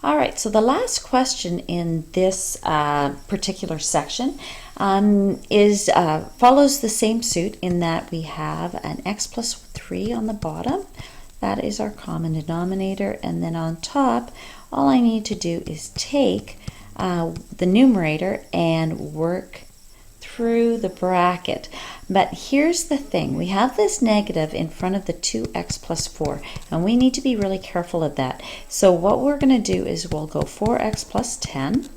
All right, so the last question in this particular section is follows the same suit in that we have an x plus 3 on the bottom. That is our common denominator. And then on top, all I need to do is take the numerator and work through the bracket. But here's the thing, we have this negative in front of the 2x plus 4, and we need to be really careful of that. So what we're going to do is we'll go 4x plus 10,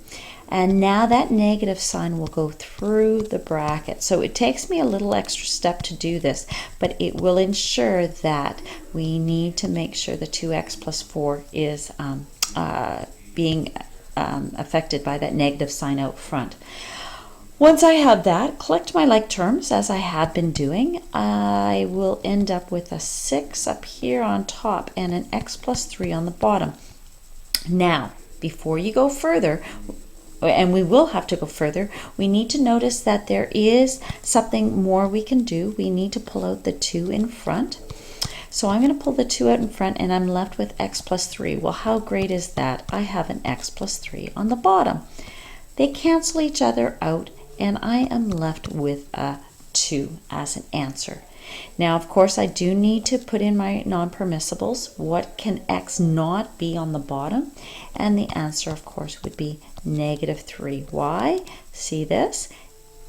and now that negative sign will go through the bracket. So it takes me a little extra step to do this, but it will ensure that we need to make sure the 2x plus 4 is being affected by that negative sign out front. Once I have that, collect my like terms as I have been doing. I will end up with a 6 up here on top and an x plus 3 on the bottom. Now, before you go further, and we will have to go further, we need to notice that there is something more we can do. We need to pull out the 2 in front. So I'm going to pull the 2 out in front and I'm left with x plus 3. Well, how great is that? I have an x plus 3 on the bottom. They cancel each other out, and I am left with a 2 as an answer. Now, of course, I do need to put in my non-permissibles. What can x not be on the bottom? And the answer, of course, would be negative 3. Why? See this?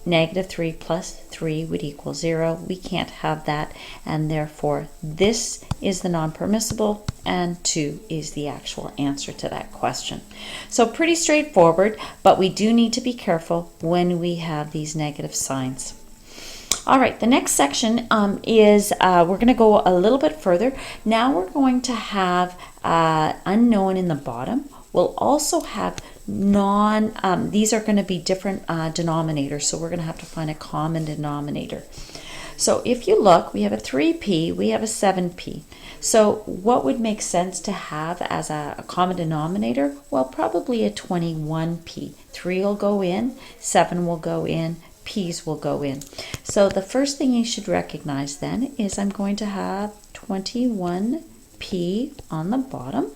Negative 3 plus 3 would equal 0. We can't have that, and therefore this is the non-permissible, and 2 is the actual answer to that question. So pretty straightforward, but we do need to be careful when we have these negative signs. All right, the next section is we're going to go a little bit further. Now we're going to have unknown in the bottom. We'll also have these are going to be different denominators, so we're going to have to find a common denominator. So if you look, we have a 3p, we have a 7p. So what would make sense to have as a common denominator? Well, probably a 21p. 3 will go in, 7 will go in, p's will go in. So the first thing you should recognize then is I'm going to have 21p on the bottom.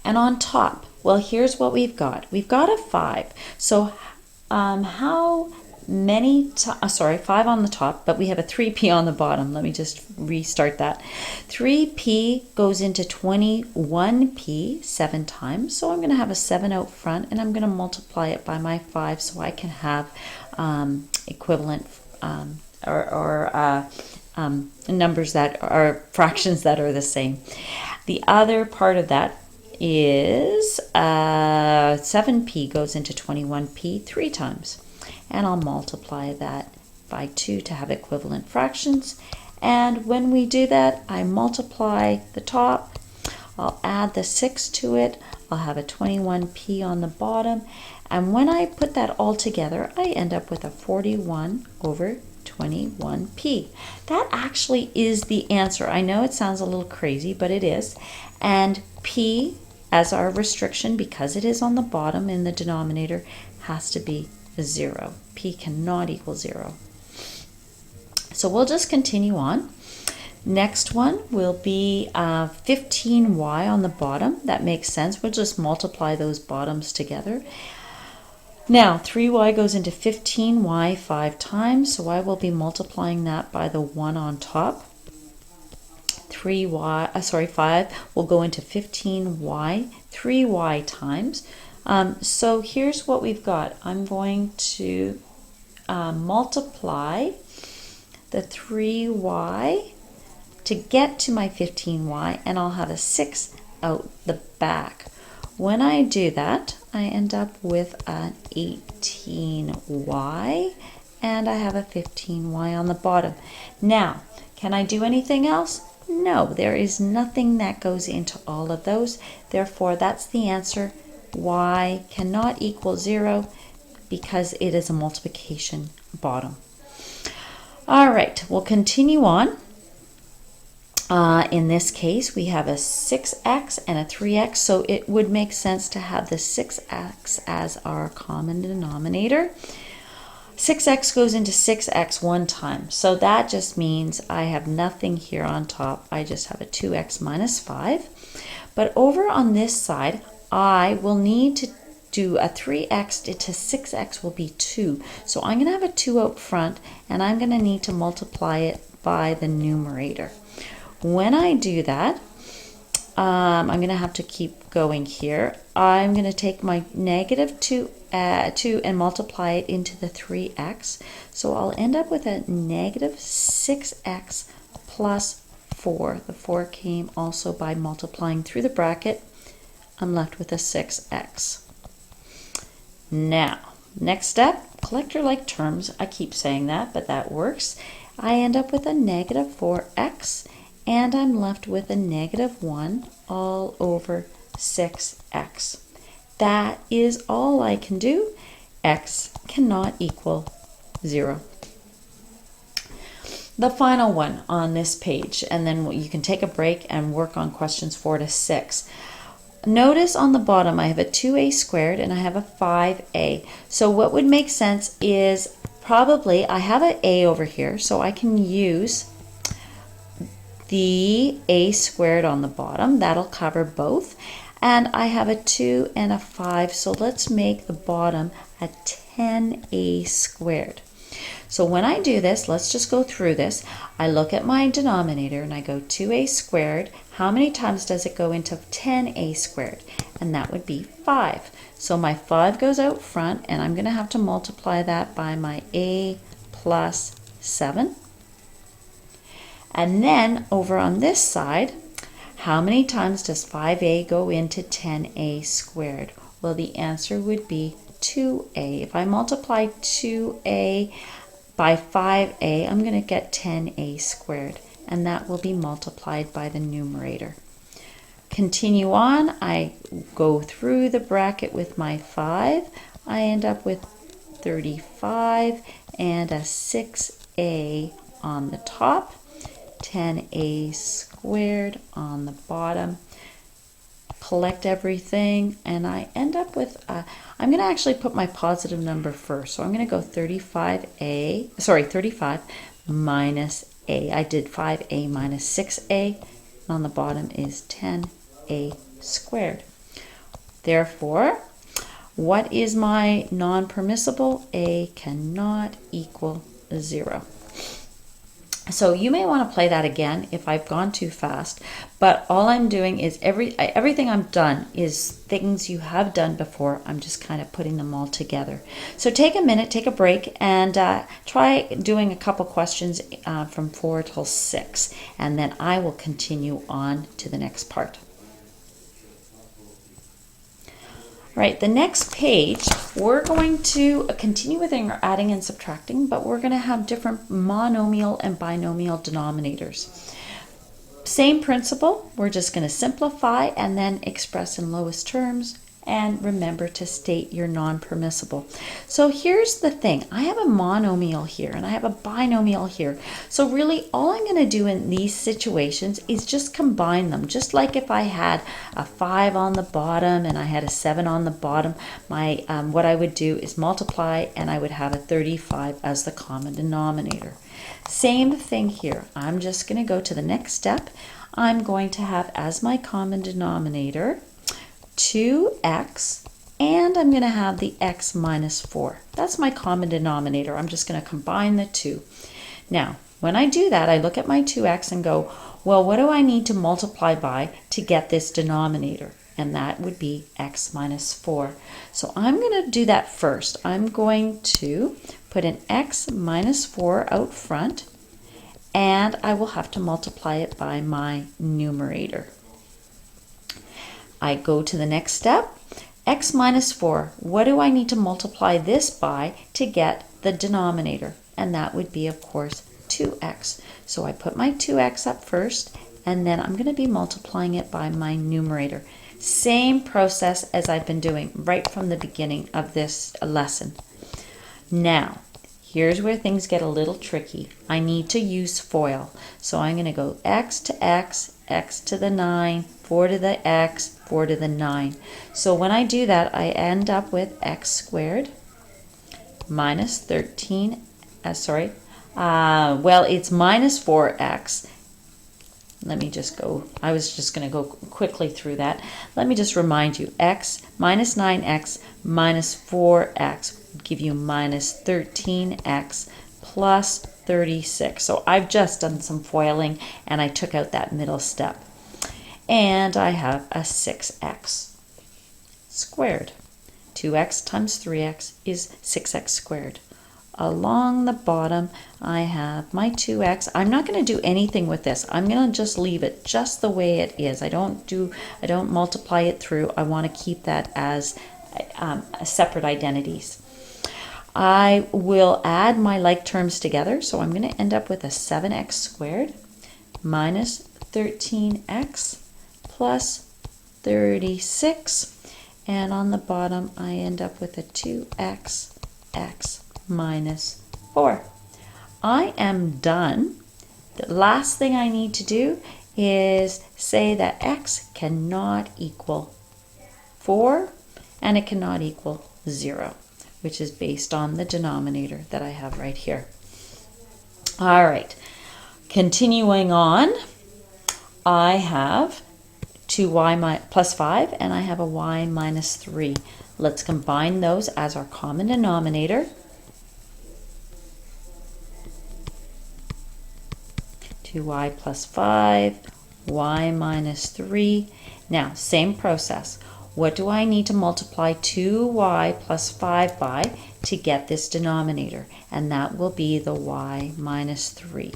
And on top, well, here's what we've got. We've got a 5. So how many, 5 on the top, but we have a 3p on the bottom. Let me just restart that. 3p goes into 21p 7 times. So I'm going to have a 7 out front, and I'm going to multiply it by my 5 so I can have equivalent numbers that are fractions that are the same. The other part of that is 7p goes into 21p 3 times, and I'll multiply that by 2 to have equivalent fractions. And when we do that, I multiply the top, I'll add the 6 to it, I'll have a 21p on the bottom, and when I put that all together, I end up with a 41 over 21p. That actually is the answer. I know it sounds a little crazy, but it is. And p as our restriction, because it is on the bottom in the denominator, has to be 0. P cannot equal 0. So we'll just continue on. Next one will be 15y on the bottom. That makes sense. We'll just multiply those bottoms together. Now 3y goes into 15y 5 times, so I will be multiplying that by the 1 on top. 5 will go into 15y 3y times. So here's what we've got. I'm going to multiply the 3y to get to my 15y, and I'll have a 6 out the back. When I do that, I end up with an 18y, and I have a 15y on the bottom. Now, can I do anything else? No, there is nothing that goes into all of those. Therefore, that's the answer. Y cannot equal 0 because it is a multiplication bottom. All right, we'll continue on. In this case, we have a 6x and a 3x, so it would make sense to have the 6x as our common denominator. 6x goes into 6x 1 time, so that just means I have nothing here on top. I just have a 2x minus 5. But over on this side, I will need to do a 3x to 6x will be 2. So I'm going to have a 2 out front, and I'm going to need to multiply it by the numerator. When I do that, I'm going to have to keep going here. I'm going to take my negative 2 and multiply it into the 3x. So I'll end up with a negative 6x plus 4. The 4 came also by multiplying through the bracket. I'm left with a 6x. Now, next step, collector-like terms. I keep saying that, but that works. I end up with a negative 4x, and I'm left with a negative 1 all over 6x. That is all I can do. X cannot equal 0. The final one on this page, and then you can take a break and work on questions 4 to 6. Notice on the bottom I have a 2a squared and I have a 5a. So what would make sense is probably I have an a over here, so I can use the a squared on the bottom. That'll cover both. And I have a 2 and a 5, so let's make the bottom a 10a squared. So when I do this, let's just go through this. I look at my denominator and I go 2a squared. How many times does it go into 10a squared? And that would be 5. So my 5 goes out front, and I'm going to have to multiply that by my a plus 7. And then over on this side, how many times does 5a go into 10a squared? Well, the answer would be 2a. If I multiply 2a by 5a, I'm going to get 10a squared, and that will be multiplied by the numerator. Continue on. I go through the bracket with my 5. I end up with 35 and a 6a on the top, 10a squared on the bottom. Collect everything, and I end up with I'm going to actually put my positive number first. So I'm going to go 35 minus a. I did 5a minus 6a, and on the bottom is 10a squared. Therefore, what is my non-permissible? A cannot equal 0. So you may want to play that again if I've gone too fast, but all I'm doing is everything I'm done is things you have done before. I'm just kind of putting them all together. So take a minute, take a break, and try doing a couple questions from 4 till 6, and then I will continue on to the next part. Right, the next page, we're going to continue with our adding and subtracting, but we're going to have different monomial and binomial denominators. Same principle, we're just going to simplify and then express in lowest terms, and remember to state your non-permissible. So here's the thing, I have a monomial here and I have a binomial here. So really all I'm going to do in these situations is just combine them. Just like if I had a 5 on the bottom and I had a 7 on the bottom, what I would do is multiply, and I would have a 35 as the common denominator. Same thing here. I'm just going to go to the next step. I'm going to have as my common denominator 2x, and I'm going to have the x minus 4. That's my common denominator. I'm just going to combine the two. Now, when I do that, I look at my 2x and go, well, what do I need to multiply by to get this denominator? And that would be x minus 4. So I'm going to do that first. I'm going to put an x minus 4 out front, and I will have to multiply it by my numerator. I go to the next step, x minus 4. What do I need to multiply this by to get the denominator? And that would be, of course, 2x. So I put my 2x up first, and then I'm going to be multiplying it by my numerator. Same process as I've been doing right from the beginning of this lesson. Now, here's where things get a little tricky. I need to use FOIL. So I'm going to go x to x, x to the 9, 4 to the x, 4 to the 9. So when I do that, I end up with x squared minus 13, well, it's minus 4x let me just go, I was just going to go quickly through that. Let me just remind you, x minus 9x minus 4x would give you minus 13x plus 36. So I've just done some FOILing and I took out that middle step. And I have a 6x squared. 2x times 3x is 6x squared. Along the bottom, I have my 2x. I'm not going to do anything with this. I'm going to just leave it just the way it is. I don't multiply it through. I want to keep that as separate identities. I will add my like terms together, so I'm going to end up with a 7x squared minus 13x plus 36. And on the bottom, I end up with a 2x minus 4. I am done. The last thing I need to do is say that x cannot equal 4 and it cannot equal 0, which is based on the denominator that I have right here. All right, continuing on, I have 2y plus 5 and I have a y minus 3. Let's combine those as our common denominator. 2y plus 5, y minus 3. Now, same process. What do I need to multiply 2y plus 5 by to get this denominator? And that will be the y minus 3.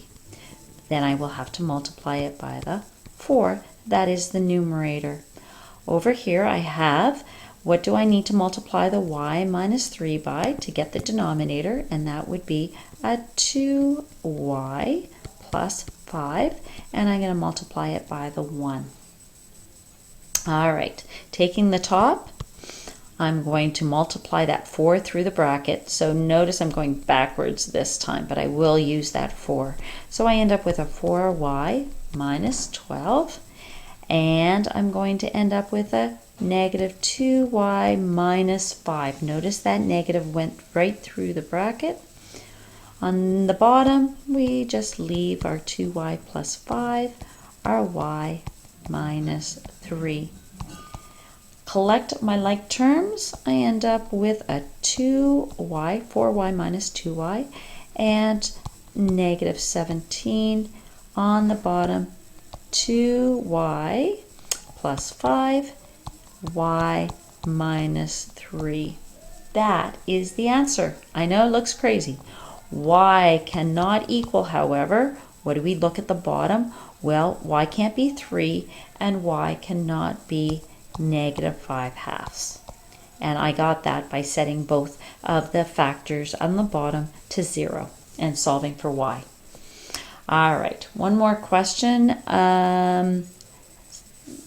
Then I will have to multiply it by the 4. That is the numerator. Over here I have, what do I need to multiply the y minus 3 by to get the denominator? And that would be a 2y plus 5, and I'm going to multiply it by the 1. All right, taking the top, I'm going to multiply that 4 through the bracket. So notice I'm going backwards this time, but I will use that 4. So I end up with a 4y minus 12, and I'm going to end up with a negative 2y minus 5. Notice that negative went right through the bracket. On the bottom, we just leave our 2y plus 5, our y minus 3. Collect my like terms, I end up with a 2y, 4y minus 2y, and negative 17. On the bottom, 2y plus 5, y minus 3. That is the answer. I know it looks crazy. Y cannot equal, however, what do we look at the bottom? Well, y can't be 3 and y cannot be negative 5/2. And I got that by setting both of the factors on the bottom to 0 and solving for y. All right, one more question.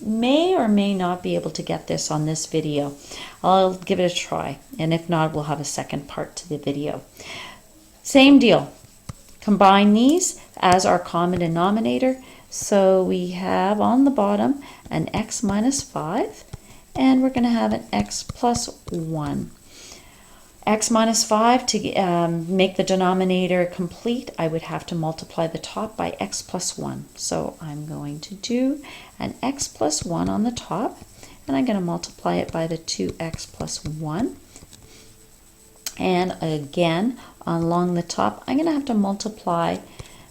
May or may not be able to get this on this video. I'll give it a try, and if not, we'll have a second part to the video. Same deal. Combine these as our common denominator. So we have on the bottom an x minus 5, and we're going to have an x plus 1. X minus 5, to make the denominator complete, I would have to multiply the top by x plus 1. So I'm going to do an x plus 1 on the top, and I'm going to multiply it by the 2x plus 1. And again, along the top, I'm going to have to multiply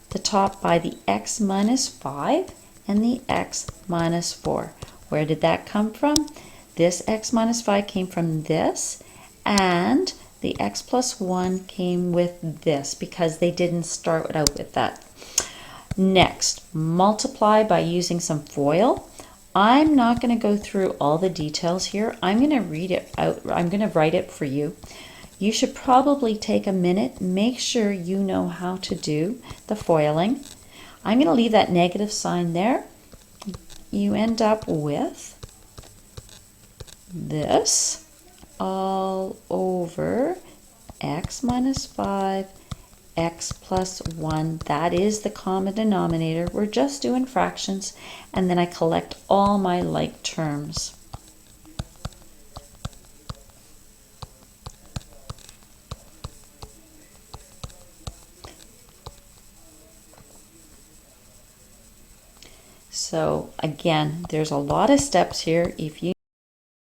the top by the x minus 5 and the x minus 4. Where did that come from? This x minus 5 came from this, and the x plus 1 came with this because they didn't start out with that. Next, multiply by using some FOIL. I'm not going to go through all the details here. I'm going to read it out. I'm going to write it for you. You should probably take a minute, make sure you know how to do the FOILing. I'm going to leave that negative sign there. You end up with this all over x minus 5, x plus 1. That is the common denominator. We're just doing fractions, and then I collect all my like terms. So again, there's a lot of steps here. If you